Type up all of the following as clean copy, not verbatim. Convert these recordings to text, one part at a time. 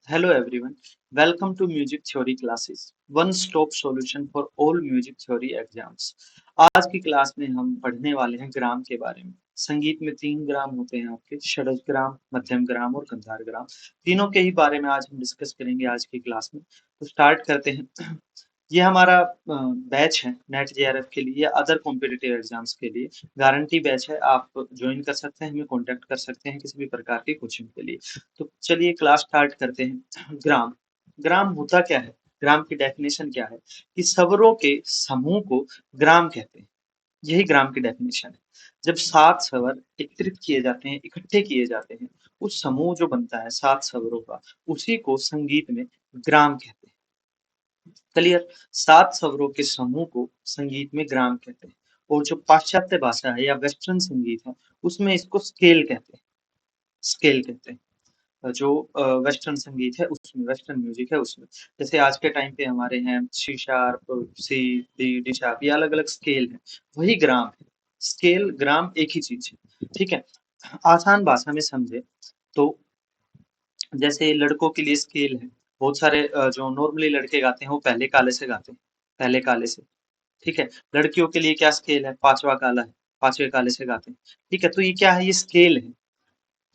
Hello everyone, welcome to Music Theory Classes, one stop solution for all music theory exams। आज की class में हम पढ़ने वाले हैं ग्राम के बारे में। संगीत में तीन ग्राम होते हैं आपके, षड्ज ग्राम, मध्यम ग्राम और गंधार ग्राम। तीनों के ही बारे में आज हम डिस्कस करेंगे आज की क्लास में। तो स्टार्ट करते हैं। ये हमारा बैच है नेट जेआरएफ के लिए या अदर कॉम्पिटिटिव एग्जाम्स के लिए। गारंटी बैच है, आप ज्वाइन कर सकते हैं, हमें कॉन्टेक्ट कर सकते हैं किसी भी प्रकार की कोचिंग के लिए। तो चलिए क्लास स्टार्ट करते हैं। ग्राम ग्राम होता क्या है? ग्राम की डेफिनेशन क्या है कि स्वरों के समूह को ग्राम कहते हैं। यही ग्राम की डेफिनेशन है। जब सात स्वर एकत्रित किए जाते हैं, इकट्ठे किए जाते हैं, उस समूह जो बनता है सात स्वरों का, उसी को संगीत में ग्राम कहते हैं। क्लियर? सात स्वरों के समूह को संगीत में ग्राम कहते हैं। और जो पाश्चात्य भाषा है या वेस्टर्न संगीत है, उसमें इसको स्केल कहते हैं। स्केल कहते हैं। जो वेस्टर्न संगीत है उसमें, वेस्टर्न म्यूजिक है उसमें, जैसे आज के टाइम पे हमारे हैं सी शार्प, सी, डी शार्प, ये अलग अलग स्केल है, वही ग्राम है। स्केल ग्राम एक ही चीज है, ठीक है। आसान भाषा में समझे तो जैसे लड़कों के लिए स्केल है। बहुत सारे जो नॉर्मली लड़के गाते हैं वो पहले काले से गाते हैं, पहले काले से, ठीक है। लड़कियों के लिए क्या स्केल है? पांचवा काला है, पांचवे काले से गाते हैं, ठीक है। तो ये क्या है? ये स्केल है,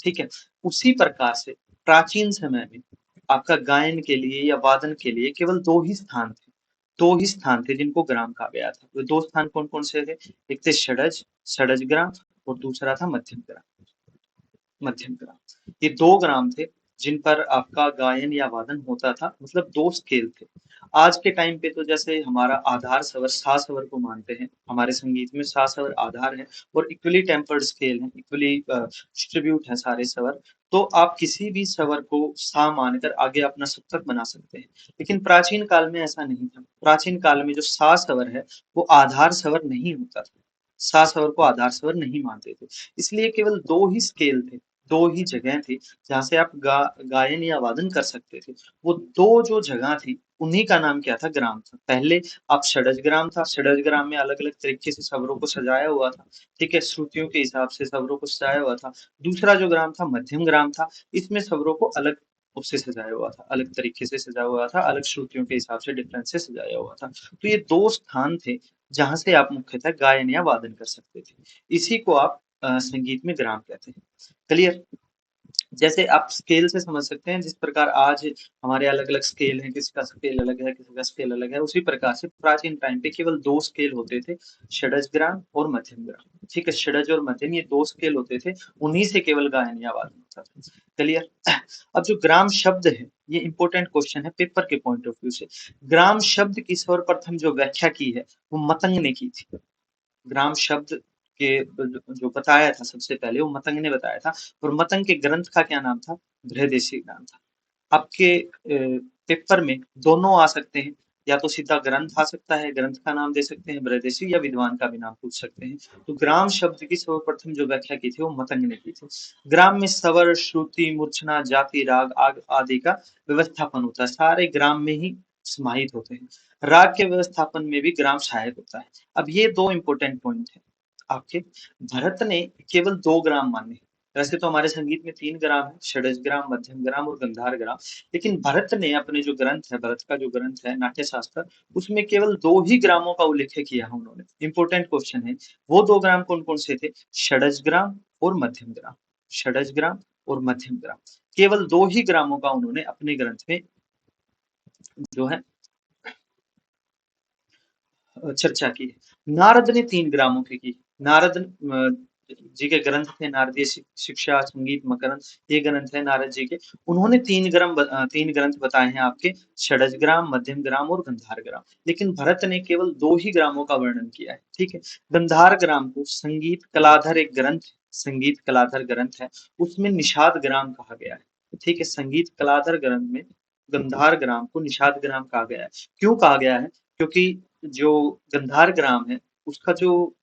ठीक है। उसी प्रकार से प्राचीन समय में आपका गायन के लिए या वादन के लिए केवल दो ही स्थान थे, दो ही स्थान थे जिनको ग्राम कहा गया था। वो दो स्थान कौन कौन से थे? एक थे षडज, षडज ग्राम, और दूसरा था मध्यम ग्राम, मध्यम ग्राम। ये दो ग्राम थे जिन पर आपका गायन या वादन होता था, मतलब दो स्केल थे। आज के टाइम पे तो जैसे हमारा आधार स्वर सा स्वर को मानते हैं, हमारे संगीत में सा स्वर आधार है और इक्वली टेम्पर्ड स्केल है, इक्वली डिस्ट्रीब्यूट है सारे स्वर। तो आप किसी भी स्वर को सा मानकर आगे अपना सप्तक बना सकते हैं। लेकिन प्राचीन काल में ऐसा नहीं था। प्राचीन काल में जो सा स्वर है वो आधार स्वर नहीं होता था, सा स्वर को आधार स्वर नहीं मानते थे। इसलिए केवल दो ही स्केल थे, दो ही जगह थी जहाँ से आप गायन या वादन कर सकते थे। वो दो जो जगह थी उन्हीं का नाम क्या था? ग्राम था। पहले आप षडज ग्राम था, षडज ग्राम में अलग अलग तरीके से स्वरों को सजाया हुआ था, ठीक है, श्रुतियों के हिसाब से स्वरों को सजाया हुआ था। दूसरा जो ग्राम था मध्यम ग्राम था, इसमें स्वरों को अलग उससे सजाया हुआ था, अलग तरीके से सजाया हुआ था, अलग श्रुतियों के हिसाब से डिफरेंस से सजाया हुआ था। तो ये दो स्थान थे जहां से आप मुख्यतः गायन या वादन कर सकते थे। इसी को आप संगीत में ग्राम कहते हैं। क्लियर? जैसे आप स्केल से समझ सकते हैं, जिस प्रकार आज हमारे अलग अलग स्केल हैं, किसी का स्केल अलग है, किसी का स्केल अलग है, उसी प्रकार से प्राचीन टाइम पे केवल दो स्केल होते थे, षडज ग्राम और मध्यम ग्राम, ठीक है। षडज और मध्यम ये दो स्केल होते थे, उन्हीं से केवल गायन या वादन होता था। क्लियर? अब जो ग्राम शब्द है, ये इंपॉर्टेंट क्वेश्चन है पेपर के पॉइंट ऑफ व्यू से। ग्राम शब्द की सर्वप्रथम जो व्याख्या की है वो मतंग ने की थी। ग्राम शब्द के जो बताया था सबसे पहले वो मतंग ने बताया था। और मतंग के ग्रंथ का क्या नाम था? बृहदेशी नाम था। आपके पेपर में दोनों आ सकते हैं, या तो सीधा ग्रंथ आ सकता है, ग्रंथ का नाम दे सकते हैं बृहदेशी, या विद्वान का भी नाम पूछ सकते हैं। तो ग्राम शब्द की सर्वप्रथम जो व्याख्या की थी वो मतंग ने की थी। ग्राम में स्वर, श्रुति, मूर्छना, जाति, राग आदि का व्यवस्थापन होता है, सारे ग्राम में ही समाहित होते हैं। राग के व्यवस्थापन में भी ग्राम सहायक होता है। अब ये दो इंपॉर्टेंट पॉइंट है आपके। भरत ने केवल दो ग्राम माने। वैसे तो हमारे संगीत में तीन ग्राम है, षडज ग्राम, मध्यम ग्राम और गंधार ग्राम। लेकिन भरत ने अपने जो ग्रंथ है, भरत का जो ग्रंथ है नाट्य शास्त्र, उसमें केवल दो ही ग्रामों का उल्लेख किया है उन्होंने। इंपॉर्टेंट क्वेश्चन है, वो दो ग्राम कौन कौन से थे? षडज ग्राम और मध्यम ग्राम। षडज ग्राम और मध्यम ग्राम, केवल दो ही ग्रामों का उन्होंने अपने ग्रंथ में जो है चर्चा की है। नारद ने तीन ग्रामों की। नारद जी के ग्रंथ थे नारदीय शिक्षा, संगीत, मकरंद, ये ग्रंथ है नारद जी के। उन्होंने तीन ग्रंथ बताए हैं आपके, षडज ग्राम, मध्यम ग्राम और गंधार ग्राम। लेकिन भरत ने केवल दो ही ग्रामों का वर्णन किया है, ठीक है। गंधार ग्राम को संगीत कलाधर एक ग्रंथ, संगीत कलाधर ग्रंथ है, उसमें निषाद ग्राम कहा गया है, ठीक है। संगीत कलाधर ग्रंथ में गंधार ग्राम को निषाद ग्राम कहा गया है। क्यों कहा गया है? क्योंकि जो गंधार ग्राम है उसका जो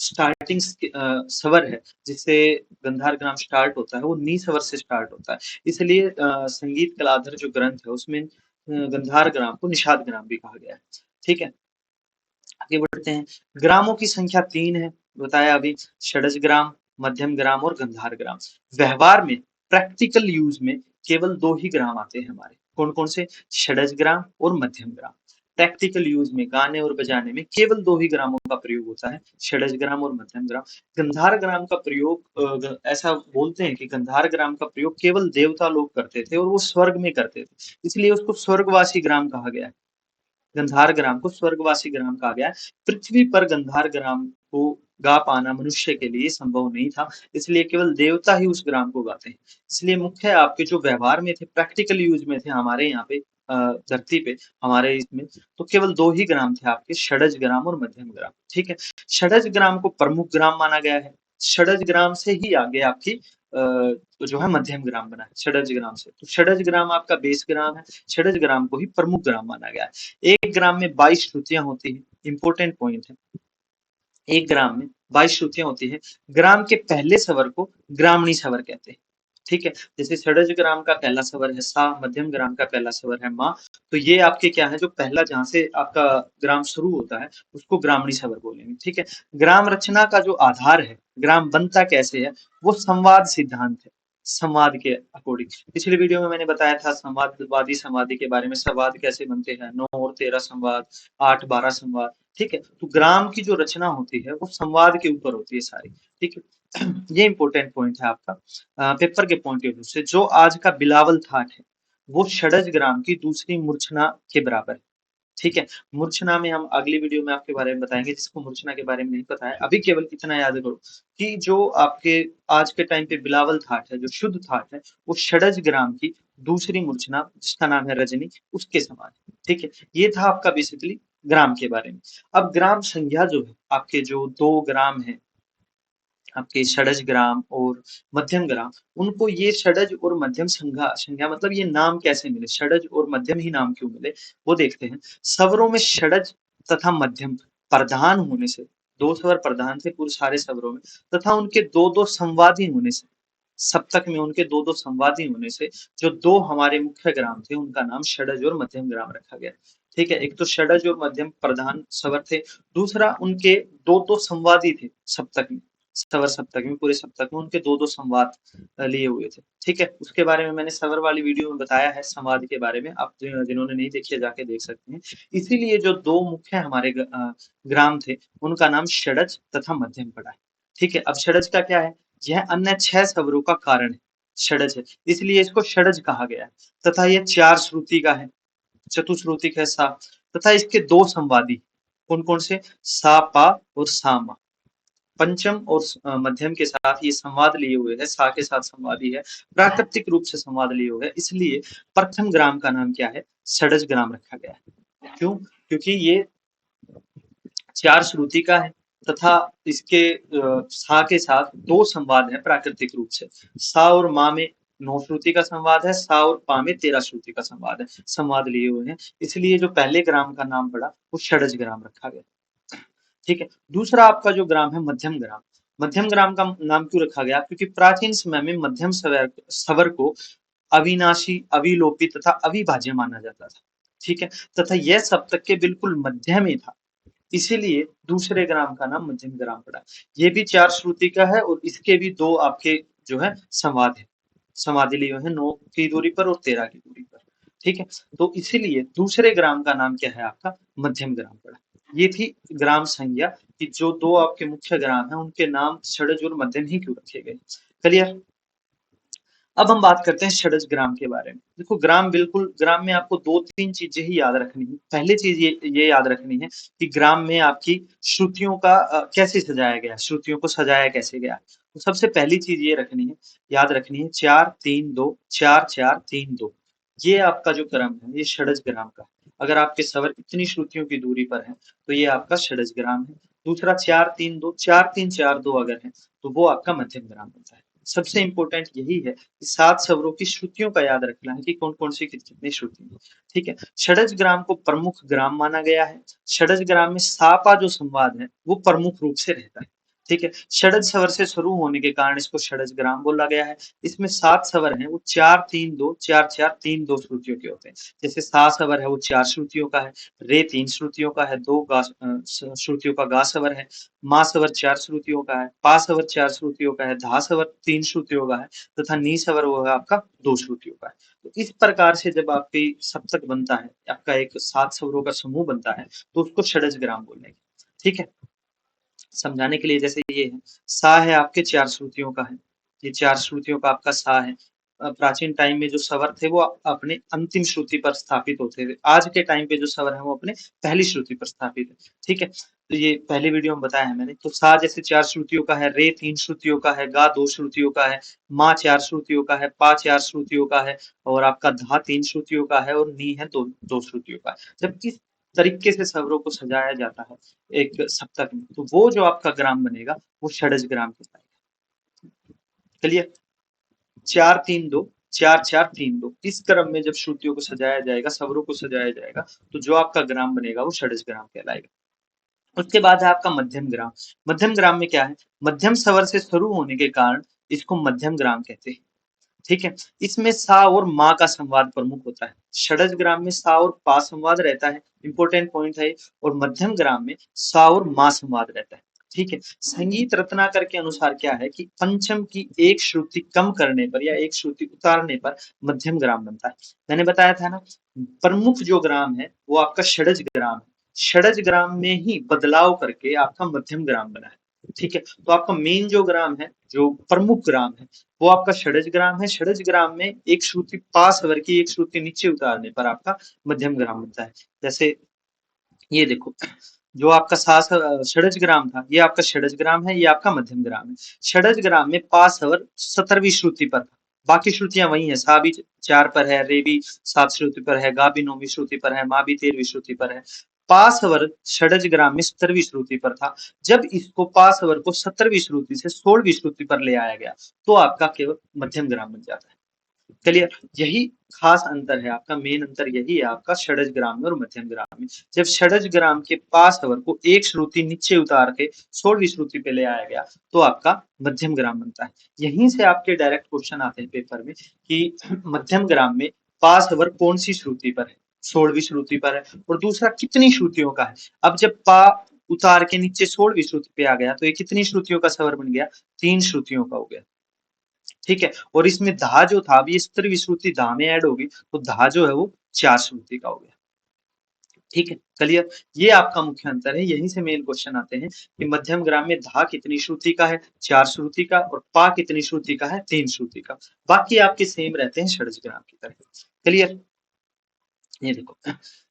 स्टार्टिंग स्वर है, जिससे गंधार ग्राम स्टार्ट होता है, वो नी स्वर से स्टार्ट होता है। इसलिए संगीत कलाधर जो ग्रंथ है उसमें गंधार ग्राम को निषाद ग्राम भी कहा गया है, ठीक है। आगे बढ़ते हैं। ग्रामों की संख्या तीन है, बताया अभी, षडज ग्राम, मध्यम ग्राम और गंधार ग्राम। व्यवहार में प्रैक्टिकल यूज में केवल दो ही ग्राम आते हैं हमारे, कौन कौन से? षडज ग्राम और मध्यम ग्राम। प्रैक्टिकल यूज में गाने और बजाने में केवल दो ही ग्रामों का प्रयोग होता है, षडज ग्राम और मध्यम ग्राम। गंधार ग्राम का प्रयोग ऐसा बोलते हैं कि गंधार ग्राम का प्रयोग केवल देवता लोग करते थे और वो स्वर्ग में करते थे, इसलिए उसको स्वर्गवासी ग्राम कहा गया है। गंधार ग्राम को स्वर्गवासी ग्राम कहा गया है। पृथ्वी पर गंधार ग्राम को गा पाना मनुष्य के लिए संभव नहीं था, इसलिए केवल देवता ही उस ग्राम को गाते हैं। इसलिए मुख्य आपके जो व्यवहार में थे, प्रैक्टिकल यूज में थे हमारे यहाँ पे धरती पे, हमारे इसमें तो केवल दो ही ग्राम थे आपके, षडज ग्राम और मध्यम ग्राम। ठीक है, षडज ग्राम को प्रमुख ग्राम माना गया है। षडज ग्राम से ही आगे आपकी तो जो है मध्यम ग्राम बना है षडज ग्राम से। तो षडज ग्राम आपका बेस ग्राम है, षडज ग्राम को ही प्रमुख ग्राम माना गया है। एक ग्राम में 22 श्रुतियां होती है, इंपॉर्टेंट पॉइंट है। एक ग्राम में 22 श्रुतियां होती है। ग्राम के पहले स्वर को ग्रामणी स्वर कहते हैं। ठीक है, जैसे षडज ग्राम का पहला स्वर है सा, मध्यम ग्राम का पहला स्वर है मा, तो ये आपके क्या है, जो पहला जहां से आपका ग्राम शुरू होता है उसको ग्रामणी स्वर बोलेंगे। ठीक है, ग्राम रचना का जो आधार है, ग्राम बनता कैसे है, वो संवाद सिद्धांत है, संवाद के अकॉर्डिंग। पिछले वीडियो में मैंने बताया था संवादवादी समाधि के बारे में, संवाद कैसे बनते हैं, 9 और 13 संवाद, 8 12 संवाद। ठीक है, तो ग्राम की जो रचना होती है वो संवाद के ऊपर होती है सारी। ठीक है, ये इंपॉर्टेंट पॉइंट है आपका पेपर के पॉइंट ऑफ व्यू से। जो आज का बिलावल थाट है वो षडज ग्राम की दूसरी मूर्छना के बराबर है। ठीक है, मूर्छना में हम अगली वीडियो में आपके बारे में बताएंगे, जिसको मूर्छना के बारे में नहीं पता है अभी केवल इतना याद करो कि जो आपके आज के टाइम पे बिलावल थाट है, जो शुद्ध थाट है, वो षडज ग्राम की दूसरी मूर्छना जिसका नाम है रजनी, उसके समान है। ठीक है, ये था आपका बेसिकली ग्राम के बारे में। अब ग्राम संज्ञा जो है, आपके जो दो ग्राम है आपके षडज ग्राम और मध्यम ग्राम, उनको ये षडज और मध्यम संज्ञा संज्ञा मतलब ये नाम कैसे मिले, षडज और मध्यम ही नाम क्यों मिले, वो देखते हैं। स्वरों में षडज तथा मध्यम प्रधान होने से, दो स्वर प्रधान थे पूरे सारे स्वरों में, तथा उनके दो दो संवादी होने से, सप्तक में उनके दो दो संवादी होने से जो दो हमारे मुख्य ग्राम थे उनका नाम षडज और मध्यम ग्राम रखा गया। ठीक है, एक तो षडज और मध्यम प्रधान स्वर थे, दूसरा उनके दो दो संवादी थे सप्तक में, स्वर सप्तक में, पूरे सप्तक में उनके दो दो संवाद लिए हुए थे। ठीक है, उसके बारे में मैंने स्वर वाली वीडियो में बताया है, संवाद के बारे में, आप जिन्होंने नहीं देखी है जाके देख सकते हैं। इसीलिए जो दो मुख्य हमारे ग्राम थे उनका नाम षडज तथा मध्यम पड़ा है। ठीक है, अब षडज का क्या है, यह अन्य 6 स्वरों का कारण है, षडज है, इसलिए इसको षडज कहा गया है। तथा यह 4 श्रुति का है, चतुश्रुतिक है सा, तथा इसके दो संवादी कौन कौन से, सा पा और सा मा। पंचम और मध्यम के साथ ये संवाद लिए हुए है, सा के साथ संवादी है, प्राकृतिक रूप से संवाद लिए हुए है, इसलिए प्रथम ग्राम का नाम क्या है, षडज ग्राम रखा गया है। क्यों? क्योंकि ये 4 श्रुति का है तथा इसके सा के साथ दो संवाद है प्राकृतिक रूप से। सा और मा में 9 श्रुति का संवाद है, सा और पा में 13 श्रुति का संवाद है, संवाद लिए हुए हैं, इसलिए जो पहले ग्राम का नाम पड़ा वो षडज ग्राम रखा गया। ठीक है, दूसरा आपका जो ग्राम है मध्यम ग्राम। मध्यम ग्राम का नाम क्यों रखा गया, क्योंकि प्राचीन समय में मध्यम स्वर को अविनाशी, अविलोपी तथा अविभाज्य माना जाता था। ठीक है, तथा यह सप्तक के बिल्कुल मध्य में था, इसीलिए दूसरे ग्राम का नाम मध्यम ग्राम पड़ा। ये भी 4 श्रुति का है और इसके भी दो आपके जो है संवाद है, समाधि लिए हुए हैं 9 की दूरी पर और 13 की दूरी पर। ठीक है, तो इसीलिए दूसरे ग्राम का नाम क्या है आपका, मध्यम ग्राम पड़ा। ये थी ग्राम संज्ञा कि जो दो आपके मुख्य ग्राम है उनके नाम षडज और मध्यम ही क्यों रखे गए। क्लियर? अब हम बात करते हैं षडज ग्राम के बारे में। देखो ग्राम, बिल्कुल ग्राम में आपको दो तीन चीजें ही याद रखनी है। पहली चीज ये याद रखनी है कि ग्राम में आपकी श्रुतियों का कैसे सजाया गया, श्रुतियों को सजाया कैसे गया। तो सबसे पहली चीज ये रखनी है, याद रखनी है 4 3 2 4 4 3 2, ये आपका जो क्रम है ये षडज ग्राम का। अगर आपके स्वर इतनी श्रुतियों की दूरी पर है तो ये आपका षडज ग्राम है। दूसरा 4 3 2 4 3 4 2 अगर है तो वो आपका मध्यम ग्राम होता है। सबसे इंपॉर्टेंट यही है कि 7 स्वरों की श्रुतियों का याद रखना है कि कौन कौन सी कितनी श्रुति है। ठीक है, षडज ग्राम को प्रमुख ग्राम माना गया है। षडज ग्राम में सापा जो संवाद है वो प्रमुख रूप से रहता है। ठीक है। षडज स्वर से शुरू होने के कारण इसको षडज ग्राम बोला गया है। इसमें 7 स्वर हैं, वो 4-3-2 4-4-3-2 श्रुतियों के होते हैं। जैसे सा स्वर है वो 4 श्रुतियों का है, रे 3 श्रुतियों का है, 2 श्रुतियों का गा स्वर है, मा स्वर 4 श्रुतियों का है, पा स्वर 4 श्रुतियों का है, धा स्वर 3 श्रुतियों का है तथा नी स्वर वो है आपका 2 श्रुतियों का है। तो इस प्रकार से जब आपकी सप्तक बनता है, आपका एक 7 स्वरों का समूह बनता है, तो उसको षडज ग्राम बोलेंगे। ठीक है। समझाने के लिए जैसे ये है, सा है आपके 4 श्रुतियों का है, ये 4 श्रुतियों का आपका सा है। प्राचीन टाइम में जो स्वर थे वो अपने अंतिम श्रुति पर स्थापित होते थे। आज के टाइम पे जो स्वर है वो अपने पहली श्रुति पर स्थापित है। ठीक है। तो ये पहले वीडियो में बताया है मैंने। तो सा जैसे 4 श्रुतियों का है, रे 3 श्रुतियों का है, गा 2 श्रुतियों का है, मा 4 श्रुतियों का है, पा 4 श्रुतियों का है और आपका धा 3 श्रुतियों का है और नी है 2 श्रुतियों का है। जब इस तरीके से स्वरों को सजाया जाता है एक सप्तक में, तो वो जो आपका ग्राम बनेगा वो षडज ग्राम कहलाएगा। क्लियर। 4-3-2 4-4-3-2 इस क्रम में जब श्रुतियों को सजाया जाएगा, स्वरों को सजाया जाएगा, तो जो आपका ग्राम बनेगा वो षडज ग्राम कहलाएगा। उसके बाद है आपका मध्यम ग्राम। मध्यम ग्राम में क्या है, मध्यम स्वर से शुरू होने के कारण इसको मध्यम ग्राम कहते हैं। ठीक है। इसमें सा और मा का संवाद प्रमुख होता है। षडज ग्राम में सा और पा संवाद रहता है, इंपॉर्टेंट पॉइंट है। और मध्यम ग्राम में सा और मा संवाद रहता है। ठीक है। संगीत रत्नाकर के अनुसार क्या है कि पंचम की एक श्रुति कम करने पर या एक श्रुति उतारने पर मध्यम ग्राम बनता है। मैंने बताया था ना, प्रमुख जो ग्राम है वो आपका षडज ग्राम है। षडज ग्राम में ही बदलाव करके आपका मध्यम ग्राम बना है। ठीक है। तो आपका मेन जो ग्राम है, जो प्रमुख ग्राम है, वो आपका षडज ग्राम है। षडज ग्राम में एक श्रुति पा स्वर की एक श्रुति नीचे उतारने पर आपका मध्यम ग्राम बनता है। जैसे ये देखो, जो आपका षडज ग्राम था, ये आपका षडज ग्राम है, ये आपका मध्यम ग्राम है। षडज ग्राम में पा स्वर 17वीं श्रुति पर था, बाकी श्रुतियां वही है। सा भी 4 पर है, रे भी 7 श्रुति पर है, गा भी 9वीं श्रुति पर है, मा भी 13वीं श्रुति पर है। पा स्वर षडज ग्राम में 17वीं श्रुति पर था। जब इसको पा स्वर को 17वीं श्रुति से 16वीं श्रुति पर ले आया गया, तो आपका केवल मध्यम ग्राम बन जाता है। क्लियर। यही खास अंतर है आपका, मेन अंतर यही है आपका षडज ग्राम में और मध्यम ग्राम में। जब षडज ग्राम के पा स्वर को एक श्रुति नीचे उतार के 16वीं श्रुति पे ले आया गया, तो आपका मध्यम ग्राम बनता है। यहीं से आपके डायरेक्ट क्वेश्चन आते हैं पेपर में कि मध्यम ग्राम में पा स्वर कौन सी श्रुति पर है, 16वीं श्रुति पर है, और दूसरा कितनी श्रुतियों का है। अब जब पा उतार के नीचे 16वीं श्रुति पे आ गया, तो ये कितनी श्रुतियों का स्वर बन गया, 3 श्रुतियों का हो गया। ठीक है। और इसमें धा जो था, अभी 17वीं श्रुति धा में ऐड होगी, तो धा जो है वो 4 श्रुति का हो गया। ठीक है। क्लियर। ये आपका मुख्य अंतर है। यहीं से मेन क्वेश्चन आते हैं कि मध्यम ग्राम में धा कितनी श्रुति का है, 4 श्रुति का, और पा कितनी श्रुति का है, 3 श्रुति का। बाकी आपके सेम रहते हैं षडज ग्राम की तरह। क्लियर। ये देखो,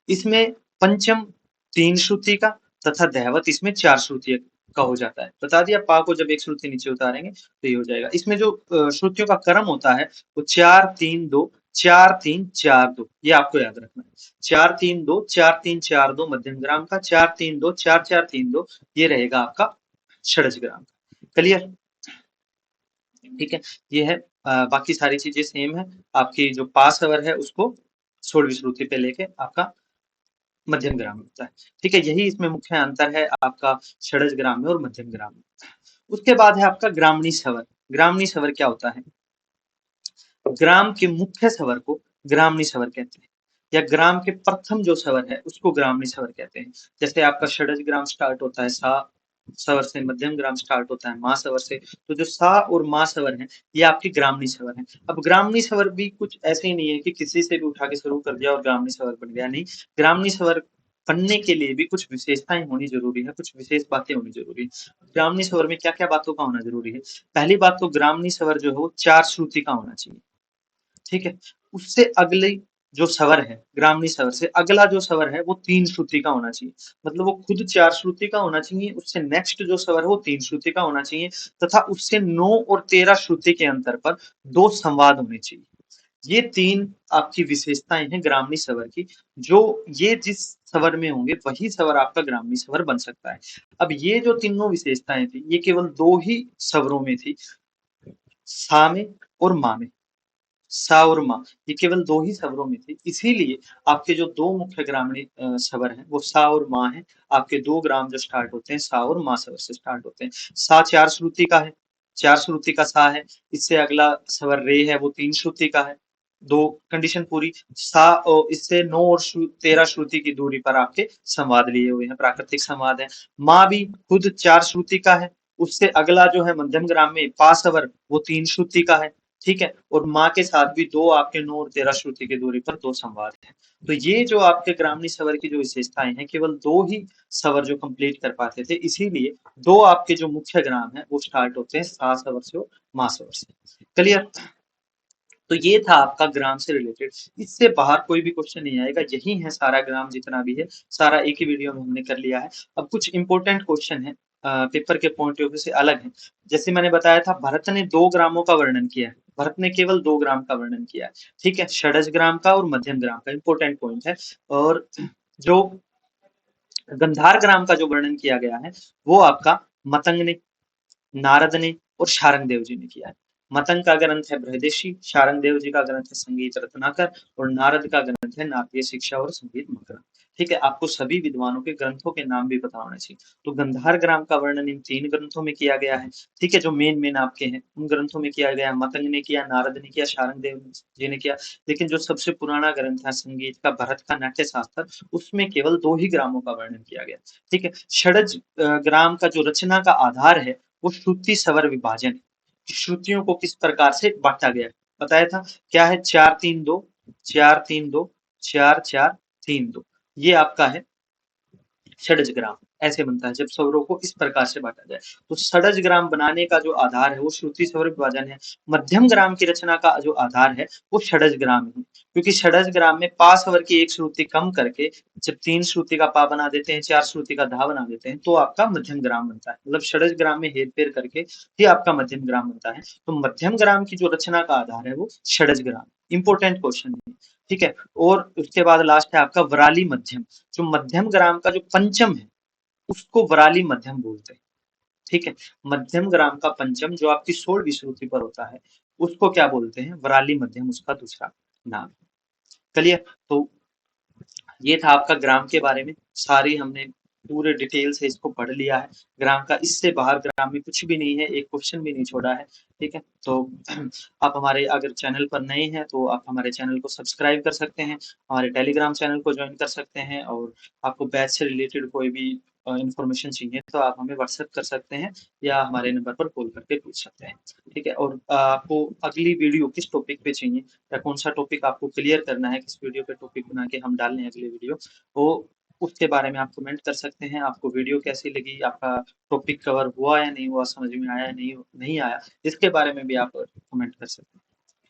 इसमें पंचम 3 श्रुति का तथा दैवत इसमें 4 श्रुति का हो जाता है। बता दिया, पा को जब एक श्रुति नीचे उतारेंगे तो ये हो जाएगा। इसमें जो श्रुतियों का क्रम होता है वो 4-3-2 4-3-4-2, ये आपको याद रखना है। 4-3-2 4-3-4-2 मध्यम ग्राम का, 4-3-2 4-4-3-2 ये रहेगा आपका षडज ग्राम का। क्लियर। ठीक है। ये है, बाकी सारी चीजें सेम है। आपकी जो पास अवर है उसको 16वीं श्रुति पे लेके आपका मध्यम ग्राम होता है। ठीक है। यही इसमें मुख्य अंतर है आपका षडज ग्राम में और मध्यम ग्राम में। उसके बाद है आपका ग्रामणी स्वर। ग्रामणी स्वर क्या होता है, ग्राम के मुख्य स्वर को ग्रामणी स्वर कहते हैं, या ग्राम के प्रथम जो स्वर है उसको ग्रामणी स्वर कहते हैं। जैसे आपका षडज ग्राम स्टार्ट होता है सा स्वर से, मध्यम ग्राम स्टार्ट होता है मा स्वर से, तो जो सा और मा स्वर है ये आपकी ग्रामणी स्वर है। अब ग्रामणी स्वर भी कुछ ऐसे ही नहीं है कि किसी से भी उठा के शुरू कर दिया और ग्रामणी स्वर बन गया, नहीं। ग्रामणी स्वर बनने के लिए भी कुछ विशेषताएं होनी जरूरी है, कुछ विशेष बातें होनी जरूरी है। ग्रामणी स्वर में क्या क्या बातों का होना जरूरी है, पहली बात तो ग्रामणी स्वर जो है वो 4 श्रुति का होना चाहिए। ठीक है। उससे अगले जो स्वर है, ग्रामणी स्वर से अगला जो स्वर है वो 3 श्रुति का होना चाहिए। मतलब वो खुद 4 श्रुति का होना चाहिए, उससे नेक्स्ट जो स्वर है वो 3 श्रुति का होना चाहिए, तथा उससे 9 और 13 श्रुति के अंतर पर 2 संवाद होने चाहिए। ये 3 आपकी विशेषताएं हैं ग्रामणी स्वर की। जो ये जिस स्वर में होंगे वही स्वर आपका ग्रामणी स्वर बन सकता है। अब ये जो तीनों विशेषताएं थी ये केवल 2 ही स्वरों में थी, सा में और मा में। सा और मा, ये केवल दो ही स्वरों में थी, इसीलिए आपके जो दो मुख्य ग्रामीण स्वर हैं वो सा और मा है। आपके दो ग्राम जो स्टार्ट होते हैं सा और मा स्वर से स्टार्ट होते हैं। सा चार श्रुति का है, चार श्रुति का सा है। इससे अगला स्वर रे है वो तीन श्रुति का है। दो कंडीशन पूरी। सा और इससे 9 और 13 श्रुति की दूरी पर आपके संवाद लिए हुए हैं, प्राकृतिक संवाद है। माँ भी खुद चार श्रुति का है। उससे अगला जो है मध्यम ग्राम में पा स्वर वो तीन श्रुति का है। ठीक है, और माँ के साथ भी दो आपके 9 और 13 श्रुति की दूरी पर दो संवाद है। तो ये जो आपके ग्रामीण स्वर की जो विशेषताएं हैं, केवल दो ही स्वर जो कंप्लीट कर पाते थे, इसीलिए दो आपके जो मुख्य ग्राम है वो स्टार्ट होते हैं सा स्वर से और मा स्वर से। क्लियर? तो ये था आपका ग्राम से रिलेटेड। इससे बाहर कोई भी क्वेश्चन नहीं आएगा, यही है सारा ग्राम जितना भी है, सारा एक ही वीडियो में हमने कर लिया है। अब कुछ इंपॉर्टेंट क्वेश्चन है, पेपर के पॉइंट ऑफ व्यू से अलग है। जैसे मैंने बताया था, भरत ने दो ग्रामों का वर्णन किया है, भरत ने केवल दो ग्राम का वर्णन किया है। ठीक है, षडज ग्राम का और मध्यम ग्राम का, इंपॉर्टेंट पॉइंट है। और जो गंधार ग्राम का जो वर्णन किया गया है वो आपका मतंग ने, नारद ने और शारंग देव जी ने किया है। मतंग का ग्रंथ है बृहदेशी, शारंग देव जी का ग्रंथ है संगीत रत्नाकर और नारद का ग्रंथ है नाट्य शिक्षा और संगीत मकरंद। ठीक है, आपको सभी विद्वानों के ग्रंथों के नाम भी पता होने चाहिए। तो गंधार ग्राम का वर्णन इन तीन ग्रंथों में किया गया है। ठीक है, जो मेन मेन आपके हैं उन ग्रंथों में किया गया है। मतंग ने किया, नारद ने किया, शारंग देव जी ने किया। लेकिन जो सबसे पुराना ग्रंथ है संगीत का, भरत का नाट्य शास्त्र, उसमें केवल दो ही ग्रामों का वर्णन किया गया। ठीक है, षडज ग्राम का जो रचना का आधार है वो श्रुति स्वर विभाजन है। श्रुतियों को किस प्रकार से बांटा गया बताया था, क्या है, 4-3-2, 4-3-2, 4-4-3-2, ये आपका है षडज ग्राम। ऐसे बनता है जब स्वरों को इस प्रकार से बांटा जाए। तो षडज ग्राम बनाने का जो आधार है वो श्रुति स्वर विभाजन है। मध्यम ग्राम की रचना का जो आधार है वो षडज ग्राम है, क्योंकि षडज ग्राम में पा स्वर की एक श्रुति कम करके जब तीन श्रुति का पा बना देते हैं, चार श्रुति का धा बना देते हैं, तो आपका मध्यम ग्राम बनता है। मतलब षडज ग्राम में हेर फेर करके ही आपका मध्यम ग्राम बनता है। तो मध्यम ग्राम की जो रचना का आधार है वो षडज ग्राम। इंपोर्टेंट क्वेश्चन है। ठीक है, और उसके बाद लास्ट है आपका वराली मध्यम। जो मध्यम ग्राम का जो पंचम है उसको वराली मध्यम बोलते हैं। ठीक है, मध्यम ग्राम का पंचम जो आपकी 16वीं श्रुति पर होता है उसको क्या बोलते हैं, वराली मध्यम, उसका दूसरा नाम। चलिए, तो ये था आपका ग्राम के बारे में। सारी हमने पूरे डिटेल से इसको पढ़ लिया है। ग्राम का इससे बाहर ग्राम में कुछ भी नहीं है, एक क्वेश्चन भी नहीं छोड़ा है। ठीक है, तो आप हमारे अगर चैनल पर नए हैं तो आप हमारे चैनल को सब्सक्राइब कर सकते हैं, हमारे टेलीग्राम चैनल को ज्वाइन कर सकते हैं, और आपको बैच से रिलेटेड कोई भी इंफॉर्मेशन चाहिए तो आप हमें व्हाट्सएप कर सकते हैं या हमारे नंबर पर कॉल करके पूछ सकते हैं। ठीक है, और आपको अगली वीडियो किस टॉपिक पे चाहिए या कौन सा टॉपिक आपको क्लियर करना है, किस वीडियो पे टॉपिक बना के हम डाल लें अगली वीडियो, वो उसके बारे में आप कमेंट कर सकते हैं। आपको वीडियो कैसी लगी, आपका टॉपिक कवर हुआ या नहीं हुआ, समझ में आया या नहीं नहीं आया, इसके बारे में भी आप कमेंट कर सकते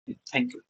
हैं। Thank you.